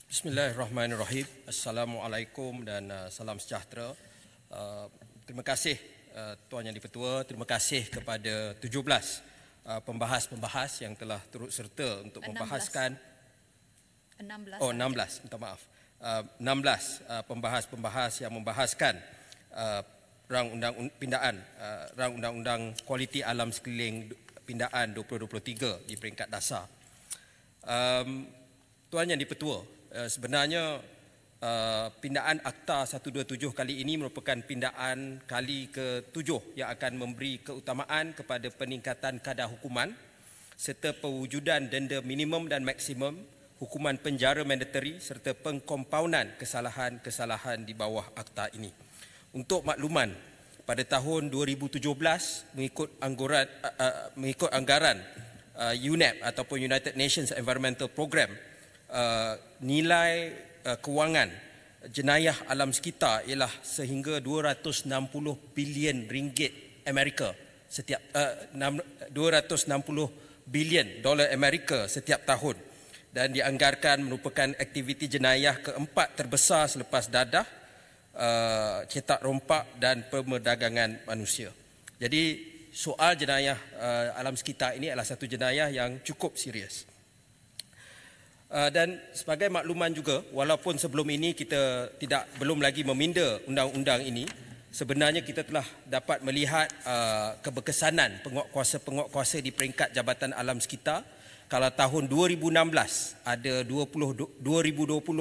Bismillahirrahmanirrahim. Assalamualaikum dan salam sejahtera. Terima kasih Tuan Yang di-Pertua, terima kasih kepada 17 pembahas-pembahas yang telah turut serta untuk 16. membahaskan 16, minta maaf. 16 pembahas-pembahas yang membahaskan rang undang-undang kualiti alam sekeliling pindaan 2023 di peringkat dasar. Tuan Yang di-Pertua, sebenarnya pindaan Akta 127 kali ini merupakan pindaan kali ke-7 yang akan memberi keutamaan kepada peningkatan kadar hukuman serta pewujudan denda minimum dan maksimum, hukuman penjara mandatory serta pengkompaunan kesalahan-kesalahan di bawah Akta ini. Untuk makluman, pada tahun 2017 mengikut anggaran UNEP ataupun United Nations Environmental Programme, nilai kewangan jenayah alam sekitar ialah sehingga 260 bilion ringgit Amerika setiap 260 bilion dolar Amerika setiap tahun, dan dianggarkan merupakan aktiviti jenayah keempat terbesar selepas dadah, cetak rompak dan perdagangan manusia. Jadi soal jenayah alam sekitar ini adalah satu jenayah yang cukup serius. Dan sebagai makluman juga, walaupun sebelum ini kita belum lagi meminda undang-undang ini, sebenarnya kita telah dapat melihat keberkesanan penguatkuasa di peringkat Jabatan Alam Sekitar. Kalau tahun 2016 ada 2020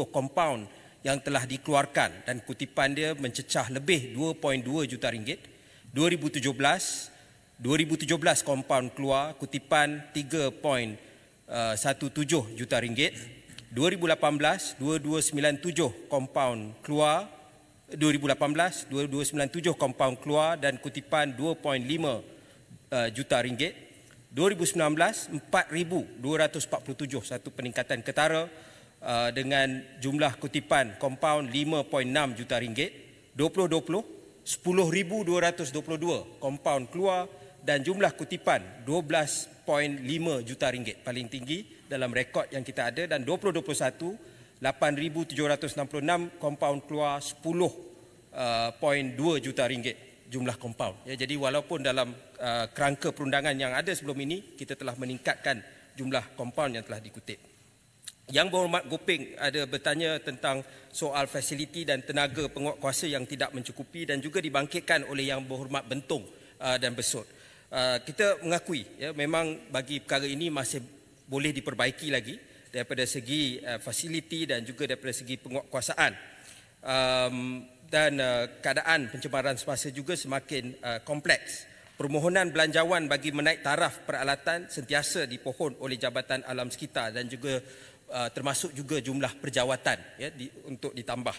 kompaun yang telah dikeluarkan dan kutipan dia mencecah lebih 2.2 juta ringgit. 2017 kompaun keluar, kutipan 3.17 juta ringgit. 2018 2297 kompaun keluar, 2297 kompaun keluar dan kutipan 2.5 juta ringgit. 2019 4247, satu peningkatan ketara dengan jumlah kutipan kompaun 5.6 juta ringgit. 2020 10,222 kompaun keluar dan jumlah kutipan 12.5 juta ringgit, paling tinggi dalam rekod yang kita ada. Dan 2021 8,766 kompaun keluar, 10.2 juta ringgit jumlah kompaun. Ya, jadi walaupun dalam kerangka perundangan yang ada sebelum ini, kita telah meningkatkan jumlah kompaun yang telah dikutip. Yang Berhormat Gopeng ada bertanya tentang soal fasiliti dan tenaga penguatkuasa yang tidak mencukupi dan juga dibangkitkan oleh Yang Berhormat Bentong dan Besut. Kita mengakui, ya, memang bagi perkara ini masih boleh diperbaiki lagi daripada segi fasiliti dan juga daripada segi penguatkuasaan. Dan keadaan pencemaran semasa juga semakin kompleks. Permohonan belanjawan bagi menaik taraf peralatan sentiasa dipohon oleh Jabatan Alam Sekitar dan juga termasuk juga jumlah perjawatan, ya, untuk ditambah.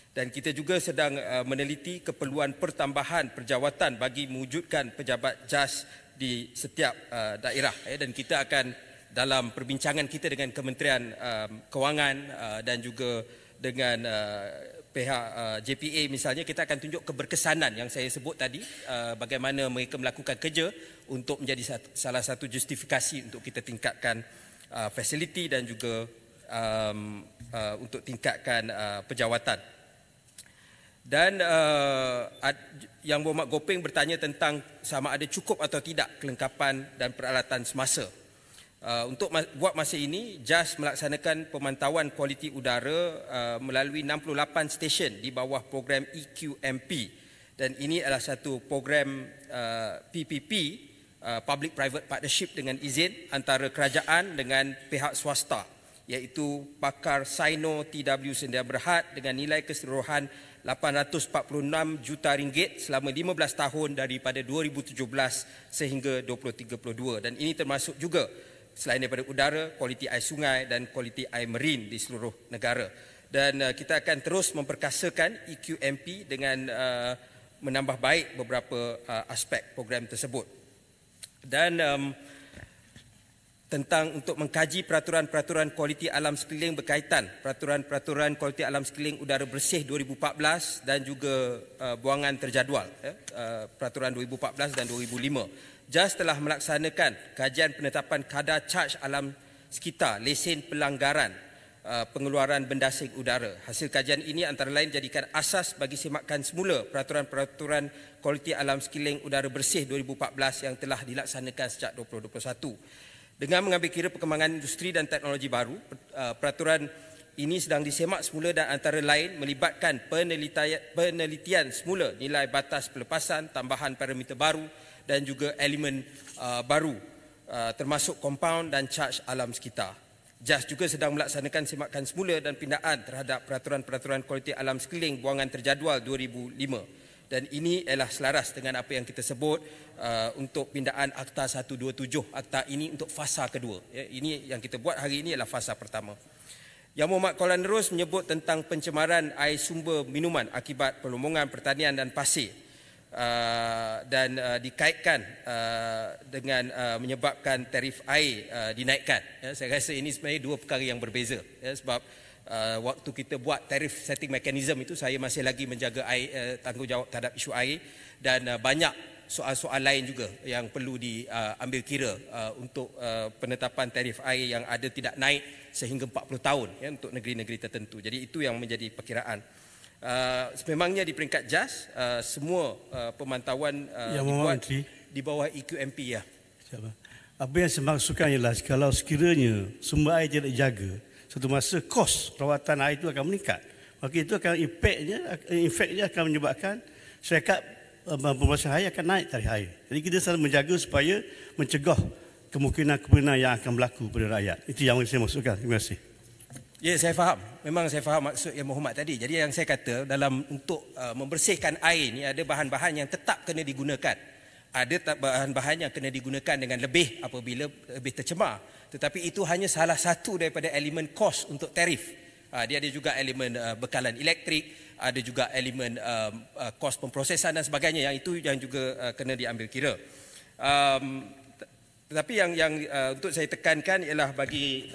Dan kita juga sedang meneliti keperluan pertambahan perjawatan bagi mewujudkan pejabat JAS di setiap daerah, ya, dan kita akan dalam perbincangan kita dengan Kementerian Kewangan dan juga dengan pihak JPA misalnya, kita akan tunjuk keberkesanan yang saya sebut tadi, bagaimana mereka melakukan kerja untuk menjadi salah satu justifikasi untuk kita tingkatkan fasiliti dan juga untuk tingkatkan pejawatan. Dan Yang Berhormat Gopeng bertanya tentang sama ada cukup atau tidak kelengkapan dan peralatan semasa. Untuk buat masa ini, JAS melaksanakan pemantauan kualiti udara melalui 68 stesen di bawah program EQMP, dan ini adalah satu program PPP, Public Private Partnership, dengan izin antara kerajaan dengan pihak swasta, iaitu pakar Sino TW Sedia Berhad dengan nilai keseluruhan 846 juta ringgit selama 15 tahun daripada 2017 sehingga 2032, dan ini termasuk juga selain daripada udara, kualiti air sungai dan kualiti air marin di seluruh negara. Dan kita akan terus memperkasakan EQMP dengan menambah baik beberapa aspek program tersebut. Dan tentang untuk mengkaji peraturan-peraturan kualiti alam sekeliling berkaitan peraturan-peraturan kualiti alam sekeliling udara bersih 2014 dan juga buangan terjadual, peraturan 2014 dan 2005. JAS telah melaksanakan kajian penetapan kadar caj alam sekitar lesen pelanggaran pengeluaran benda asing udara. Hasil kajian ini antara lain jadikan asas bagi semakan semula peraturan-peraturan kualiti alam sekeliling udara bersih 2014 yang telah dilaksanakan sejak 2021. Dengan mengambil kira perkembangan industri dan teknologi baru, peraturan ini sedang disemak semula dan antara lain melibatkan penelitian semula nilai batas pelepasan, tambahan parameter baru dan juga elemen baru termasuk kompaun dan charge alam sekitar. JAS juga sedang melaksanakan semakan semula dan pindaan terhadap peraturan-peraturan kualiti alam sekeliling buangan terjadual 2005. Dan ini ialah selaras dengan apa yang kita sebut untuk pindaan Akta 127. Akta ini untuk fasa kedua. Ya, ini yang kita buat hari ini ialah fasa pertama. Yang Mohd Kuala Nerus menyebut tentang pencemaran air sumber minuman akibat pelombongan pertanian dan pasir dan dikaitkan dengan menyebabkan tarif air dinaikkan. Ya, saya rasa ini sebenarnya dua perkara yang berbeza. Ya, sebab waktu kita buat tarif setting mechanism itu saya masih lagi menjaga air, tanggungjawab terhadap isu air dan banyak soal-soal lain juga yang perlu diambil kira untuk penetapan tarif air yang ada tidak naik sehingga 40 tahun ya, untuk negeri-negeri tertentu. Jadi itu yang menjadi perkiraan. Sememangnya di peringkat JAS semua pemantauan dibuat di bawah EQMP ya. Apa yang saya maksudkan ialah kalau sekiranya sumber air tidak dijaga, satu masa kos rawatan air itu akan meningkat. Maka itu akan efeknya akan menyebabkan syarikat pembebasan air akan naik tarikh air. Jadi kita selalu menjaga supaya mencegah kemungkinan yang akan berlaku pada rakyat. Itu yang saya maksudkan. Terima kasih. Ya, saya faham. Memang saya faham maksud Yang Berhormat tadi. Jadi yang saya kata dalam untuk membersihkan air ni ada bahan-bahan yang tetap kena digunakan. Ada bahan-bahan yang kena digunakan dengan lebih apabila lebih tercemar. Tetapi itu hanya salah satu daripada elemen kos untuk tarif. Dia ada juga elemen bekalan elektrik, ada juga elemen kos pemprosesan dan sebagainya. Yang itu yang juga kena diambil kira. Tetapi yang untuk saya tekankan ialah bagi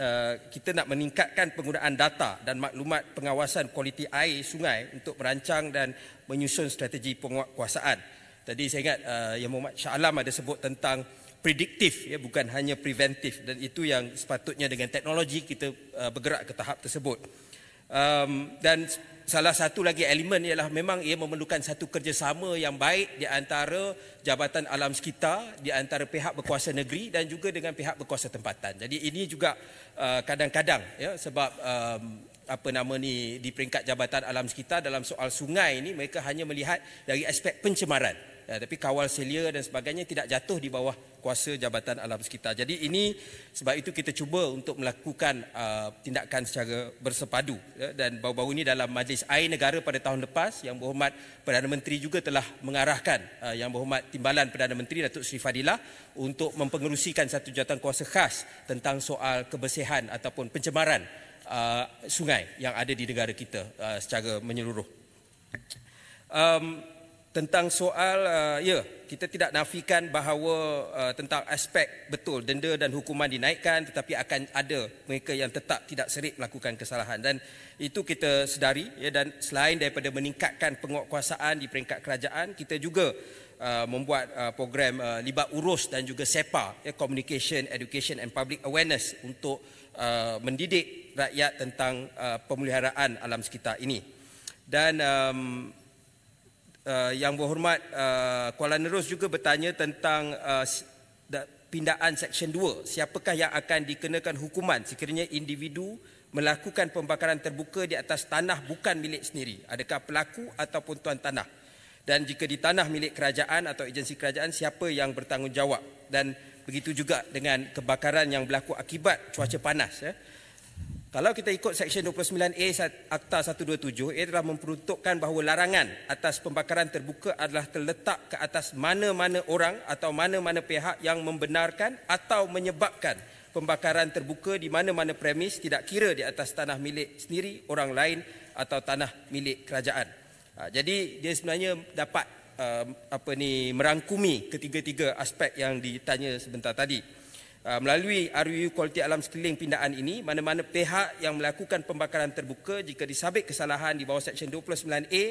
kita nak meningkatkan penggunaan data dan maklumat pengawasan kualiti air sungai untuk merancang dan menyusun strategi penguatkuasaan. Tadi saya ingat Yang Mohd Shah Alam ada sebut tentang prediktif, ya, bukan hanya preventif, dan itu yang sepatutnya dengan teknologi kita bergerak ke tahap tersebut. Dan salah satu lagi elemen ialah memang ia memerlukan satu kerjasama yang baik di antara Jabatan Alam Sekitar, di antara pihak berkuasa negeri dan juga dengan pihak berkuasa tempatan. Jadi ini juga kadang-kadang ya, sebab di peringkat Jabatan Alam Sekitar dalam soal sungai ini mereka hanya melihat dari aspek pencemaran. Tapi kawal selia dan sebagainya tidak jatuh di bawah kuasa Jabatan Alam Sekitar. Jadi ini sebab itu kita cuba untuk melakukan tindakan secara bersepadu. Dan baru-baru ini dalam Majlis Air Negara pada tahun lepas, Yang Berhormat Perdana Menteri juga telah mengarahkan Yang Berhormat Timbalan Perdana Menteri Datuk Seri Fadilah untuk mempengerusikan satu jawatankuasa khas tentang soal kebersihan ataupun pencemaran sungai yang ada di negara kita secara menyeluruh. Tentang soal, kita tidak nafikan bahawa tentang aspek betul denda dan hukuman dinaikkan, tetapi akan ada mereka yang tetap tidak serik melakukan kesalahan. Dan itu kita sedari, ya, dan selain daripada meningkatkan penguatkuasaan di peringkat kerajaan, kita juga membuat program libat urus dan juga SEPA, ya, Communication, Education and Public Awareness, untuk mendidik rakyat tentang pemeliharaan alam sekitar ini. Dan Yang Berhormat Kuala Nerus juga bertanya tentang pindaan Seksyen 2. Siapakah yang akan dikenakan hukuman sekiranya individu melakukan pembakaran terbuka di atas tanah bukan milik sendiri? Adakah pelaku ataupun tuan tanah? Dan jika di tanah milik kerajaan atau agensi kerajaan, siapa yang bertanggungjawab? Dan begitu juga dengan kebakaran yang berlaku akibat cuaca panas. Ya. Kalau kita ikut Seksyen 29A Akta 127, ia telah memperuntukkan bahawa larangan atas pembakaran terbuka adalah terletak ke atas mana-mana orang atau mana-mana pihak yang membenarkan atau menyebabkan pembakaran terbuka di mana-mana premis, tidak kira di atas tanah milik sendiri, orang lain atau tanah milik kerajaan. Jadi dia sebenarnya dapat merangkumi ketiga-tiga aspek yang ditanya sebentar tadi. Melalui RUU Kualiti Alam Sekeliling pindaan ini, mana-mana pihak yang melakukan pembakaran terbuka jika disabit kesalahan di bawah Seksyen 29A,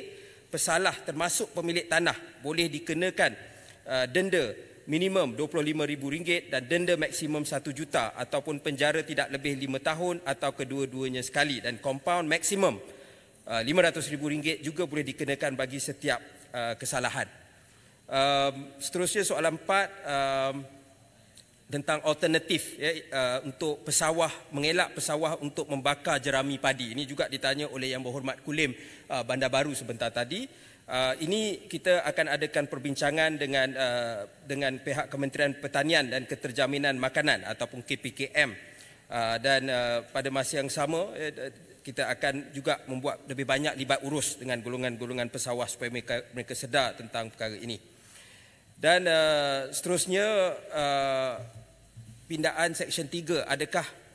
pesalah termasuk pemilik tanah boleh dikenakan denda minimum RM25,000 dan denda maksimum RM1 juta ataupun penjara tidak lebih 5 tahun atau kedua-duanya sekali, dan kompaun maksimum RM500,000 juga boleh dikenakan bagi setiap kesalahan. Seterusnya soalan 4 tentang alternatif untuk pesawah, mengelak pesawah untuk membakar jerami padi. Ini juga ditanya oleh Yang Berhormat Kulim Bandar Baru sebentar tadi. Ini kita akan adakan perbincangan dengan pihak Kementerian Pertanian dan Keterjaminan Makanan ataupun KPKM, dan pada masa yang sama kita akan juga membuat lebih banyak libat urus dengan golongan-golongan pesawah supaya mereka sedar tentang perkara ini. Dan seterusnya pindaan Seksyen 3,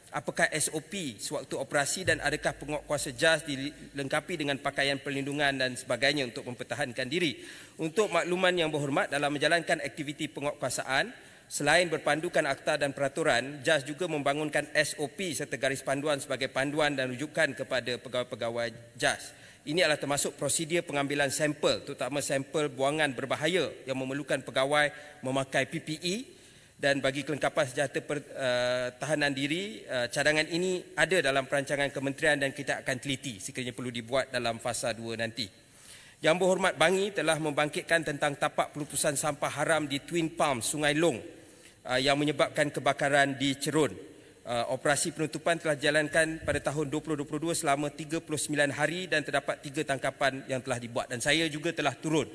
apakah SOP sewaktu operasi dan adakah penguatkuasa JAS dilengkapi dengan pakaian perlindungan dan sebagainya untuk mempertahankan diri. Untuk makluman Yang Berhormat, dalam menjalankan aktiviti penguatkuasaan, selain berpandukan akta dan peraturan, JAS juga membangunkan SOP serta garis panduan sebagai panduan dan rujukan kepada pegawai-pegawai JAS. Ini adalah termasuk prosedur pengambilan sampel, terutama sampel buangan berbahaya yang memerlukan pegawai memakai PPE. Dan bagi kelengkapan senjata pertahanan diri, cadangan ini ada dalam perancangan kementerian dan kita akan teliti sekiranya perlu dibuat dalam fasa 2 nanti. Yang Berhormat Bangi telah membangkitkan tentang tapak pelupusan sampah haram di Twin Palms, Sungai Long yang menyebabkan kebakaran di Cerun. Operasi penutupan telah dijalankan pada tahun 2022 selama 39 hari dan terdapat 3 tangkapan yang telah dibuat, dan saya juga telah turun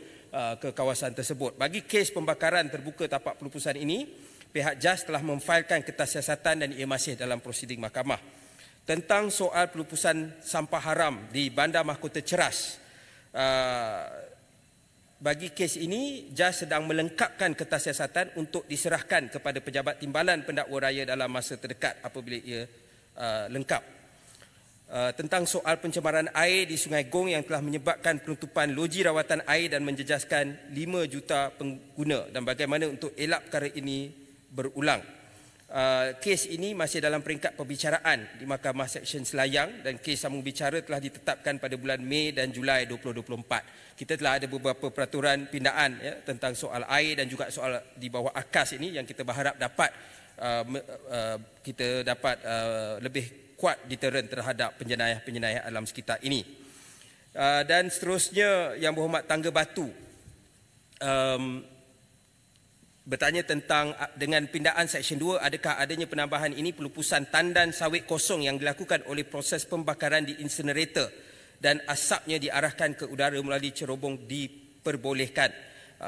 ke kawasan tersebut. Bagi kes pembakaran terbuka tapak pelupusan ini, pihak JAS telah memfailkan kertas siasatan dan ia masih dalam prosiding mahkamah. Tentang soal pelupusan sampah haram di Bandar Mahkota Ceras, bagi kes ini JAS sedang melengkapkan kertas siasatan untuk diserahkan kepada Pejabat Timbalan Pendakwa Raya dalam masa terdekat apabila ia lengkap. Tentang soal pencemaran air di Sungai Gong yang telah menyebabkan penutupan loji rawatan air dan menjejaskan 5 juta pengguna, dan bagaimana untuk elak perkara ini berulang. Kes ini masih dalam peringkat perbicaraan di Mahkamah Seksyen Selayang dan kes sambung bicara telah ditetapkan pada bulan Mei dan Julai 2024. Kita telah ada beberapa peraturan pindaan tentang soal air dan juga soal di bawah AKAS ini yang kita berharap dapat kita dapat lebih kuat deteran terhadap penjenayah-penjenayah alam sekitar ini. Dan seterusnya Yang Berhormat Tangga Batu bertanya tentang dengan pindaan Seksyen 2, adakah adanya penambahan ini pelupusan tandan sawit kosong yang dilakukan oleh proses pembakaran di insinerator dan asapnya diarahkan ke udara melalui cerobong diperbolehkan.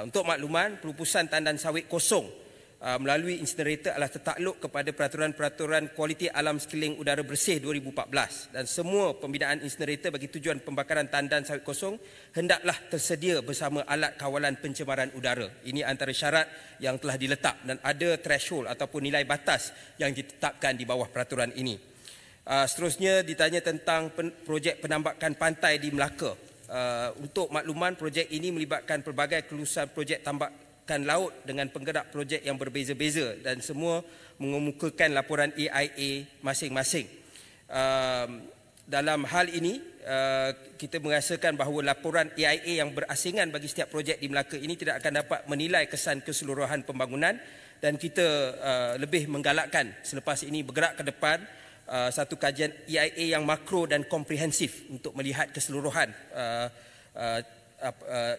Untuk makluman, pelupusan tandan sawit kosong melalui insinerator adalah tertakluk kepada peraturan-peraturan kualiti alam sekeliling udara bersih 2014, dan semua pembinaan insinerator bagi tujuan pembakaran tandan sawit kosong hendaklah tersedia bersama alat kawalan pencemaran udara. Ini antara syarat yang telah diletak dan ada threshold ataupun nilai batas yang ditetapkan di bawah peraturan ini. Seterusnya ditanya tentang projek penambakan pantai di Melaka. Untuk makluman, projek ini melibatkan pelbagai kelulusan projek tambakan laut dengan penggerak projek yang berbeza-beza dan semua mengemukakan laporan EIA masing-masing. Dalam hal ini, kita merasakan bahawa laporan EIA yang berasingan bagi setiap projek di Melaka ini tidak akan dapat menilai kesan keseluruhan pembangunan, dan kita lebih menggalakkan selepas ini bergerak ke depan satu kajian EIA yang makro dan komprehensif untuk melihat keseluruhan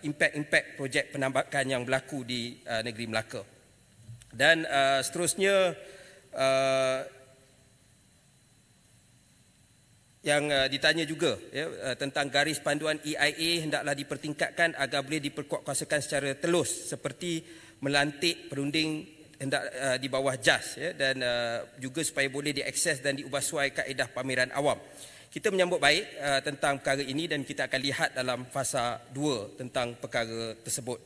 impak-impak projek penambakan yang berlaku di negeri Melaka. Dan seterusnya yang ditanya juga tentang garis panduan EIA hendaklah dipertingkatkan agar boleh diperkuatkuasakan secara telus seperti melantik perunding hendak di bawah JAS dan juga supaya boleh diakses dan diubah suai kaedah pameran awam. Kita menyambut baik tentang perkara ini dan kita akan lihat dalam fasa 2 tentang perkara tersebut.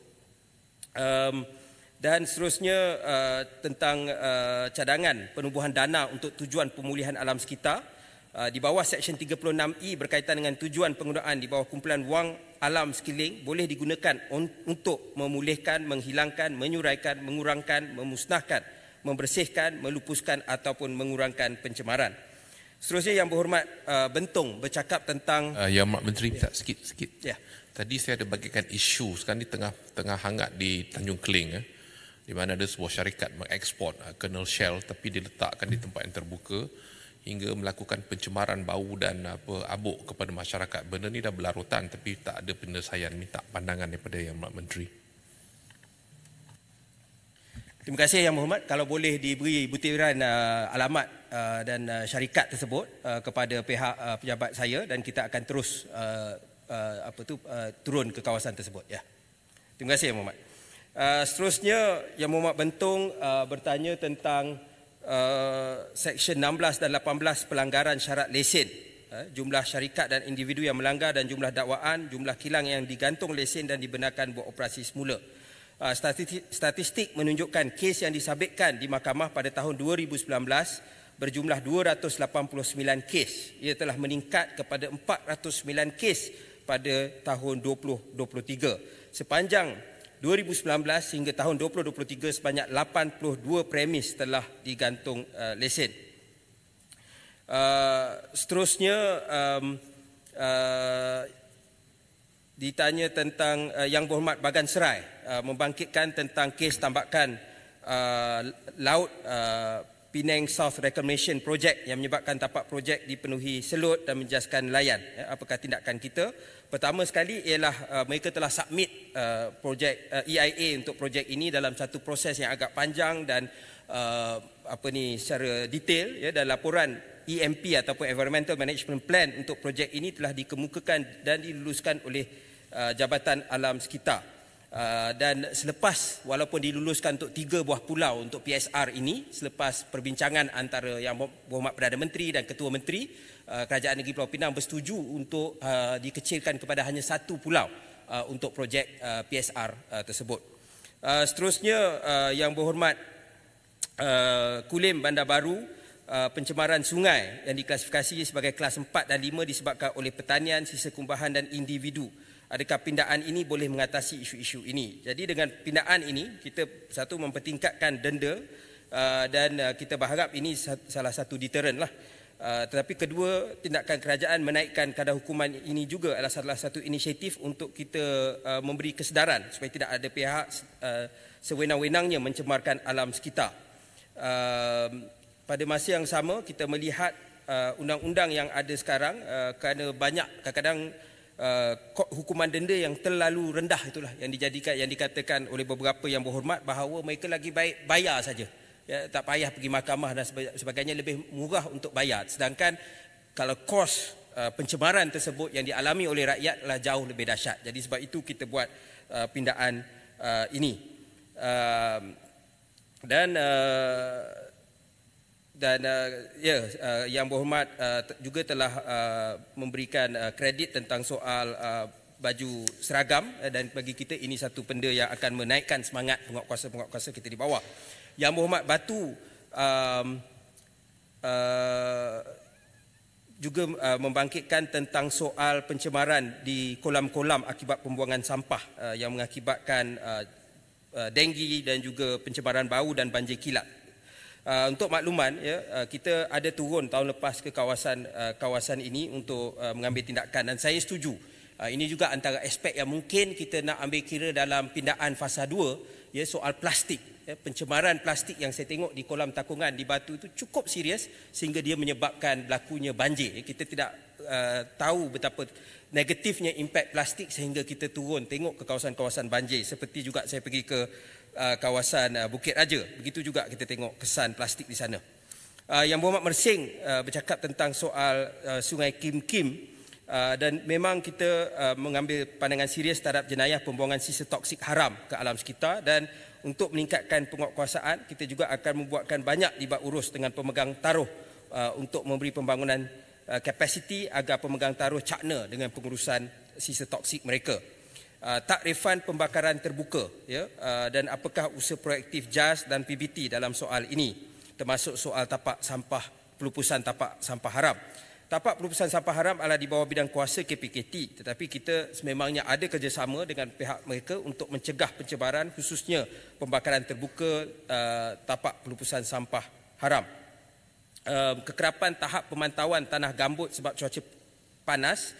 Dan seterusnya tentang cadangan penubuhan dana untuk tujuan pemulihan alam sekitar. Di bawah Seksyen 36E berkaitan dengan tujuan penggunaan di bawah kumpulan wang alam sekeliling boleh digunakan untuk memulihkan, menghilangkan, menyuraikan, mengurangkan, memusnahkan, membersihkan, melupuskan ataupun mengurangkan pencemaran. Seterusnya Yang Berhormat Bentong bercakap tentang Yang Mak Menteri minta sikit-sikit. Ya. Tadi saya ada bagikan isu sekarang ni tengah hangat di Tanjung Keling. Di di mana ada sebuah syarikat mengeksport kernel shell tapi diletakkan di tempat yang terbuka hingga melakukan pencemaran bau dan abuk kepada masyarakat. Benda ni dah berlarutan tapi tak ada penyelesaian. Minta pandangan daripada Yang Berhormat Menteri. Terima kasih Yang Berhormat. Kalau boleh diberi butiran alamat dan syarikat tersebut kepada pihak pejabat saya dan kita akan terus turun ke kawasan tersebut. Ya. Terima kasih Yang Berhormat. Seterusnya Yang Berhormat Bentong bertanya tentang Seksyen 16 dan 18 pelanggaran syarat lesen, jumlah syarikat dan individu yang melanggar dan jumlah dakwaan, jumlah kilang yang digantung lesen dan dibenarkan beroperasi semula. Statistik menunjukkan kes yang disabitkan di mahkamah pada tahun 2019 berjumlah 289 kes. Ia telah meningkat kepada 409 kes pada tahun 2023. Sepanjang 2019 hingga tahun 2023 sebanyak 82 premis telah digantung lesen. Seterusnya ditanya tentang Yang Berhormat Bagan Serai membangkitkan tentang kes tambakan laut Penang South Reclamation Project yang menyebabkan tapak projek dipenuhi selut dan menjaskan nelayan. Apakah tindakan kita? Pertama sekali ialah mereka telah submit projek EIA untuk projek ini dalam satu proses yang agak panjang dan secara detail, ya, dan laporan EMP ataupun Environmental Management Plan untuk projek ini telah dikemukakan dan diluluskan oleh Jabatan Alam Sekitar. Dan selepas, walaupun diluluskan untuk 3 buah pulau untuk PSR ini, selepas perbincangan antara Yang Berhormat Perdana Menteri dan Ketua Menteri, Kerajaan Negeri Pulau Pinang bersetuju untuk dikecilkan kepada hanya 1 pulau untuk projek PSR tersebut. Seterusnya Yang Berhormat Kulim Bandar Baru, pencemaran sungai yang diklasifikasi sebagai kelas 4 dan 5 disebabkan oleh pertanian, sisa kumbahan dan individu. Adakah pindaan ini boleh mengatasi isu-isu ini? Jadi dengan pindaan ini, kita satu mempertingkatkan denda dan kita berharap ini salah satu deterrent lah. Tetapi kedua, tindakan kerajaan menaikkan kadar hukuman ini juga adalah salah satu inisiatif untuk kita memberi kesedaran supaya tidak ada pihak sewenang-wenangnya mencemarkan alam sekitar. Pada masa yang sama, kita melihat undang-undang yang ada sekarang kerana banyak kadang-kadang hukuman denda yang terlalu rendah itulah yang dijadikan, yang dikatakan oleh beberapa Yang Berhormat bahawa mereka lagi baik bayar saja, ya, tak payah pergi mahkamah dan sebagainya, lebih murah untuk bayar. Sedangkan kalau kos pencemaran tersebut yang dialami oleh rakyat adalah jauh lebih dahsyat. Jadi sebab itu kita buat pindaan ini. Yang Berhormat juga telah memberikan kredit tentang soal baju seragam, dan bagi kita ini satu benda yang akan menaikkan semangat penguatkuasa kita di bawah. Yang Berhormat Batu juga membangkitkan tentang soal pencemaran di kolam-kolam akibat pembuangan sampah yang mengakibatkan denggi dan juga pencemaran bau dan banjir kilat. Untuk makluman, ya, kita ada turun tahun lepas ke kawasan ini untuk mengambil tindakan, dan saya setuju. Ini juga antara aspek yang mungkin kita nak ambil kira dalam pindaan fasa 2, ya, soal plastik. Ya, pencemaran plastik yang saya tengok di kolam Takungan di Batu itu cukup serius sehingga dia menyebabkan berlakunya banjir. Kita tidak tahu betapa negatifnya impak plastik sehingga kita turun tengok ke kawasan-kawasan banjir. Seperti juga saya pergi ke kawasan Bukit Raja, begitu juga kita tengok kesan plastik di sana. Yang Berhormat Mersing bercakap tentang soal Sungai Kim Kim, dan memang kita mengambil pandangan serius terhadap jenayah pembuangan sisa toksik haram ke alam sekitar, dan untuk meningkatkan penguatkuasaan kita juga akan membuatkan banyak libat urus dengan pemegang taruh untuk memberi pembangunan kapasiti agar pemegang taruh cakna dengan pengurusan sisa toksik mereka. Takrifan pembakaran terbuka, ya, dan apakah usaha proaktif JAS dan PBT dalam soal ini, termasuk soal tapak sampah, pelupusan tapak sampah haram. Tapak pelupusan sampah haram adalah di bawah bidang kuasa KPKT, tetapi kita sememangnya ada kerjasama dengan pihak mereka untuk mencegah pencemaran, khususnya pembakaran terbuka tapak pelupusan sampah haram. Kekerapan tahap pemantauan tanah gambut sebab cuaca panas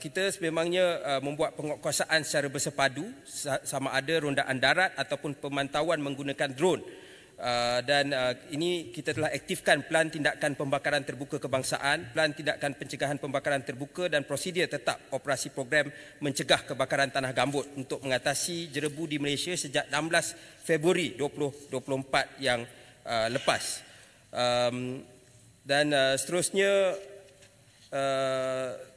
Kita sememangnya membuat penguatkuasaan secara bersepadu, sama ada rondaan darat ataupun pemantauan menggunakan drone. Dan ini kita telah aktifkan Pelan Tindakan Pembakaran Terbuka Kebangsaan, Pelan Tindakan Pencegahan Pembakaran Terbuka dan prosedur tetap operasi program mencegah kebakaran tanah gambut untuk mengatasi jerebu di Malaysia sejak 16 Februari 2024 yang lepas. Dan seterusnya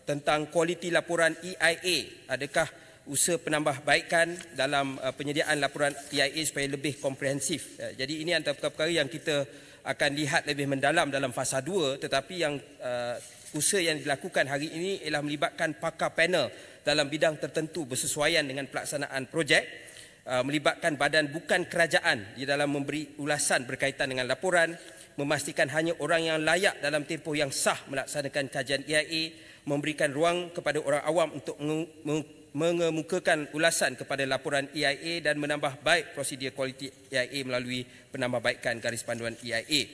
tentang kualiti laporan EIA, adakah usaha penambahbaikan dalam penyediaan laporan EIA supaya lebih komprehensif. Jadi ini antara perkara yang kita akan lihat lebih mendalam dalam fasa 2, tetapi yang usaha yang dilakukan hari ini ialah melibatkan pakar panel dalam bidang tertentu bersesuaian dengan pelaksanaan projek, melibatkan badan bukan kerajaan di dalam memberi ulasan berkaitan dengan laporan, memastikan hanya orang yang layak dalam tempoh yang sah melaksanakan kajian EIA, memberikan ruang kepada orang awam untuk mengemukakan ulasan kepada laporan EIA dan menambah baik prosedur kualiti EIA melalui penambahbaikan garis panduan EIA.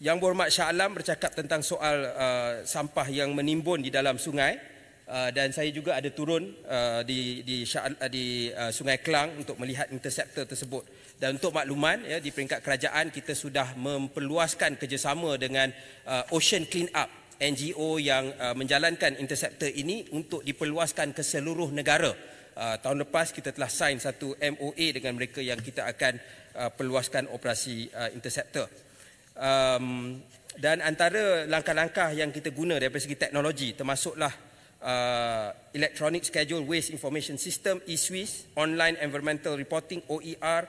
Yang Berhormat Shah Alam bercakap tentang soal sampah yang menimbun di dalam sungai, dan saya juga ada turun di Sungai Kelang untuk melihat interceptor tersebut. Dan untuk makluman, di peringkat kerajaan kita sudah memperluaskan kerjasama dengan Ocean Clean Up, NGO yang menjalankan interceptor ini untuk diperluaskan ke seluruh negara. Tahun lepas kita telah sign satu MOA dengan mereka yang kita akan perluaskan operasi interceptor. Dan antara langkah-langkah yang kita guna daripada segi teknologi termasuklah Electronic Schedule Waste Information System (eSWIS), Online Environmental Reporting (OER),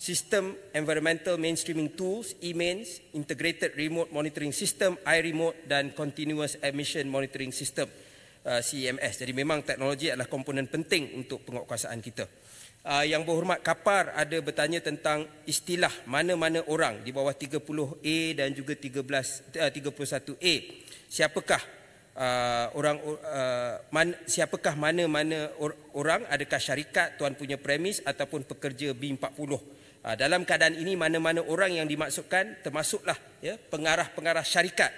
System Environmental Mainstreaming Tools (EMAINS), Integrated Remote Monitoring System (iRemote) dan Continuous Emission Monitoring System (CEMS). Jadi memang teknologi adalah komponen penting untuk penguatkuasaan kita. Yang Berhormat Kapar ada bertanya tentang istilah mana-mana orang di bawah 30A dan juga 31A. Siapakah siapakah mana-mana orang, adakah syarikat, tuan punya premis ataupun pekerja B40. Dalam keadaan ini mana-mana orang yang dimaksudkan termasuklah pengarah-pengarah syarikat,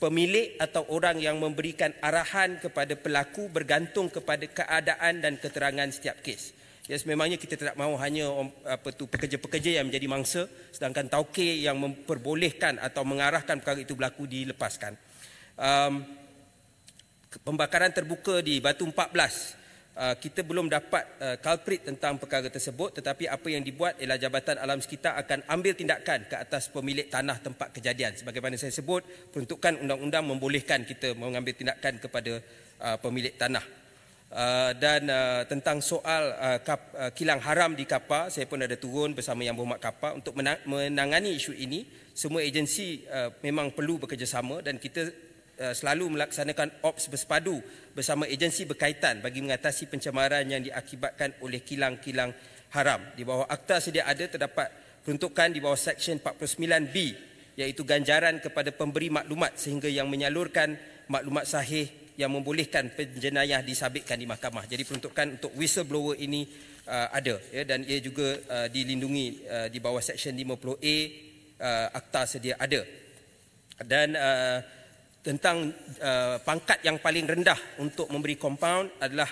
pemilik atau orang yang memberikan arahan kepada pelaku bergantung kepada keadaan dan keterangan setiap kes. Sememangnya kita tidak mahu hanya pekerja-pekerja yang menjadi mangsa, sedangkan tauke yang memperbolehkan atau mengarahkan perkara itu berlaku dilepaskan. Pembakaran terbuka di Batu 14, kita belum dapat culprit tentang perkara tersebut, tetapi apa yang dibuat ialah Jabatan Alam Sekitar akan ambil tindakan ke atas pemilik tanah tempat kejadian. Sebagaimana saya sebut, peruntukan undang-undang membolehkan kita mengambil tindakan kepada pemilik tanah. Dan tentang soal kilang haram di Kapar, saya pun ada turun bersama Yang Berhormat Kapar untuk menangani isu ini. Semua agensi memang perlu bekerjasama dan kita selalu melaksanakan ops bersepadu bersama agensi berkaitan bagi mengatasi pencemaran yang diakibatkan oleh kilang-kilang haram. Di bawah akta sedia ada terdapat peruntukan di bawah Seksyen 49B, iaitu ganjaran kepada pemberi maklumat sehingga yang menyalurkan maklumat sahih yang membolehkan penjenayah disabitkan di mahkamah. Jadi peruntukan untuk whistleblower ini ada, dan ia juga dilindungi di bawah Seksyen 50A akta sedia ada. Dan tentang pangkat yang paling rendah untuk memberi kompaun adalah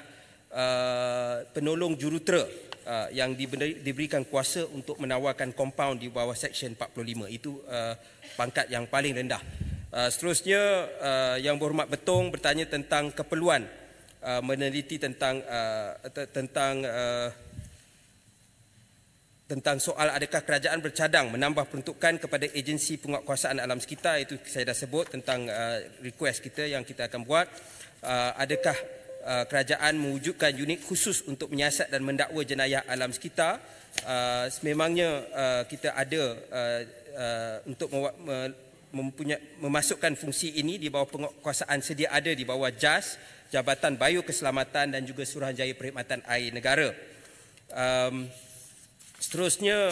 penolong jurutera yang diberikan kuasa untuk menawarkan kompaun di bawah Seksyen 45. Itu pangkat yang paling rendah. Seterusnya, Yang Berhormat Betong bertanya tentang keperluan meneliti tentang soal adakah kerajaan bercadang menambah peruntukan kepada agensi penguatkuasaan alam sekitar. Itu saya dah sebut tentang request kita yang kita akan buat. Adakah kerajaan mewujudkan unit khusus untuk menyiasat dan mendakwa jenayah alam sekitar? Sememangnya kita ada untuk memasukkan fungsi ini di bawah penguatkuasaan sedia ada di bawah JAS, Jabatan Biokeselamatan dan juga Suruhanjaya Perkhidmatan Air Negara. Seterusnya,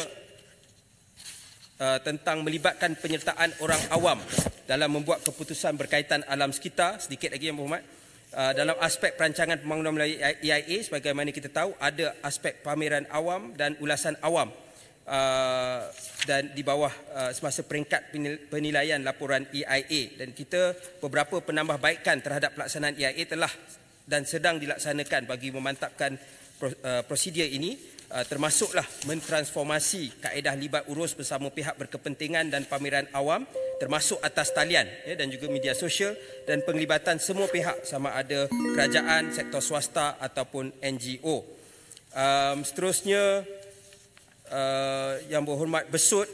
tentang melibatkan penyertaan orang awam dalam membuat keputusan berkaitan alam sekitar. Sedikit lagi Yang Berhormat, dalam aspek perancangan pembangunan melalui EIA, sebagaimana kita tahu ada aspek pameran awam dan ulasan awam. dan di bawah semasa peringkat penilaian laporan EIA, dan kita beberapa penambahbaikan terhadap pelaksanaan EIA telah dan sedang dilaksanakan bagi memantapkan prosedur ini, termasuklah mentransformasi kaedah libat urus bersama pihak berkepentingan dan pameran awam termasuk atas talian dan juga media sosial, dan penglibatan semua pihak sama ada kerajaan, sektor swasta ataupun NGO. Seterusnya, Yang Berhormat besut,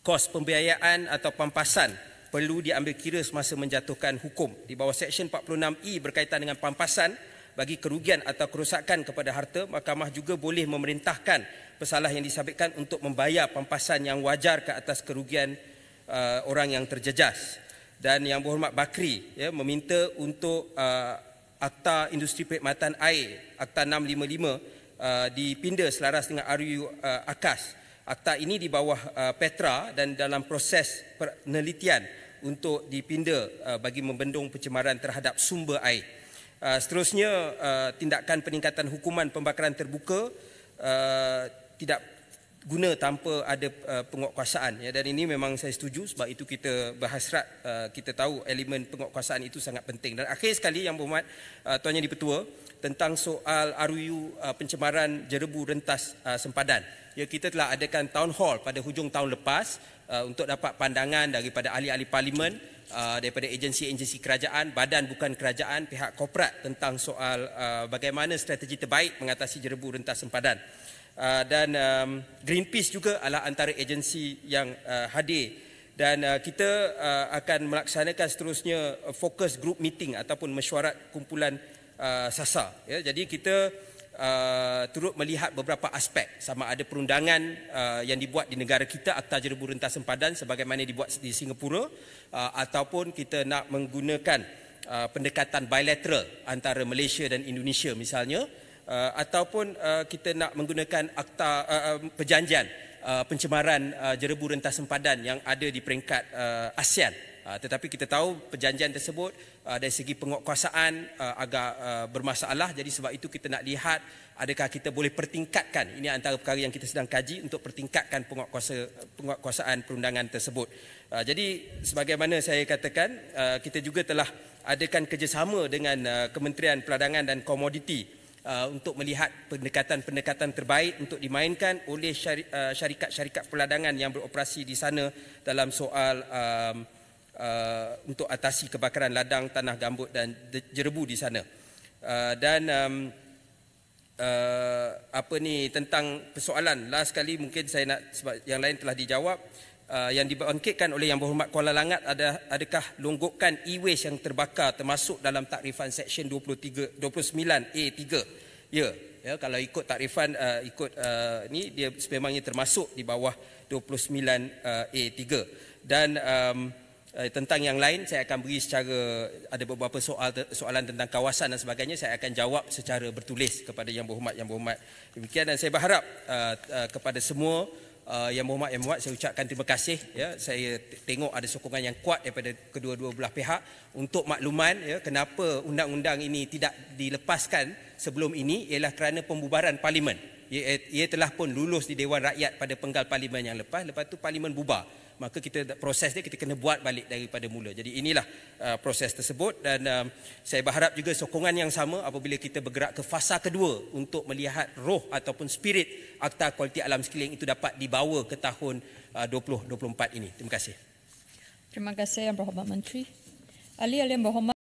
kos pembiayaan atau pampasan perlu diambil kira semasa menjatuhkan hukum. Di bawah Seksyen 46E berkaitan dengan pampasan bagi kerugian atau kerosakan kepada harta, mahkamah juga boleh memerintahkan pesalah yang disabitkan untuk membayar pampasan yang wajar ke atas kerugian orang yang terjejas. Dan Yang Berhormat Bakri meminta untuk Akta Industri Perkhidmatan Air, Akta 655, dipinda selaras dengan RU AKAS. Akta ini di bawah Petra dan dalam proses penelitian untuk dipinda bagi membendung pencemaran terhadap sumber air. Seterusnya, tindakan peningkatan hukuman pembakaran terbuka tidak guna tanpa ada penguatkuasaan, dan ini memang saya setuju, sebab itu kita berhasrat, kita tahu elemen penguatkuasaan itu sangat penting. Dan akhir sekali, Yang Berhormat Tuan Yang Di-Pertua, tentang soal RUU pencemaran jerebu rentas sempadan. Kita telah adakan town hall pada hujung tahun lepas untuk dapat pandangan daripada ahli-ahli parlimen, daripada agensi-agensi kerajaan, badan bukan kerajaan, pihak korporat tentang soal bagaimana strategi terbaik mengatasi jerebu rentas sempadan. Dan Greenpeace juga adalah antara agensi yang hadir, dan kita akan melaksanakan seterusnya fokus group meeting ataupun mesyuarat kumpulan SASA. Jadi kita turut melihat beberapa aspek, sama ada perundangan yang dibuat di negara kita, Akta Jerebu Rentas Sempadan sebagaimana dibuat di Singapura, ataupun kita nak menggunakan pendekatan bilateral antara Malaysia dan Indonesia misalnya, ataupun kita nak menggunakan akta perjanjian pencemaran jerebu rentas sempadan yang ada di peringkat ASEAN. Tetapi kita tahu perjanjian tersebut dari segi penguatkuasaan agak bermasalah. Jadi sebab itu kita nak lihat adakah kita boleh pertingkatkan. Ini antara perkara yang kita sedang kaji untuk pertingkatkan penguatkuasaan perundangan tersebut. Jadi sebagaimana saya katakan, kita juga telah adakan kerjasama dengan Kementerian Perdagangan dan Komoditi untuk melihat pendekatan-pendekatan terbaik untuk dimainkan oleh syarikat-syarikat perdagangan yang beroperasi di sana dalam soal untuk atasi kebakaran ladang, tanah gambut dan jerebu di sana. Tentang persoalan last sekali, mungkin saya nak, sebab yang lain telah dijawab, yang dibangkitkan oleh Yang Berhormat Kuala Langat adakah longgokan e-waste yang terbakar termasuk dalam takrifan Seksyen 29A3. Ya, kalau ikut takrifan ni dia sememangnya termasuk di bawah 29A3. Dan tentang yang lain saya akan beri secara, ada beberapa soalan tentang kawasan dan sebagainya, saya akan jawab secara bertulis kepada Yang Berhormat. Demikian, dan saya berharap kepada semua Yang Berhormat, saya ucapkan terima kasih. Saya tengok ada sokongan yang kuat daripada kedua-dua belah pihak untuk makluman kenapa undang-undang ini tidak dilepaskan sebelum ini, ialah kerana pembubaran parlimen. Ia telah pun lulus di Dewan Rakyat pada penggal parlimen yang lepas tu parlimen bubar. Maka proses dia kita kena buat balik daripada mula. Jadi inilah proses tersebut, dan saya berharap juga sokongan yang sama apabila kita bergerak ke fasa kedua untuk melihat roh ataupun spirit Akta Kualiti Alam Sekeliling itu dapat dibawa ke tahun 2024 ini. Terima kasih. Terima kasih Yang Berhormat Menteri. Ahli Yang Berhormat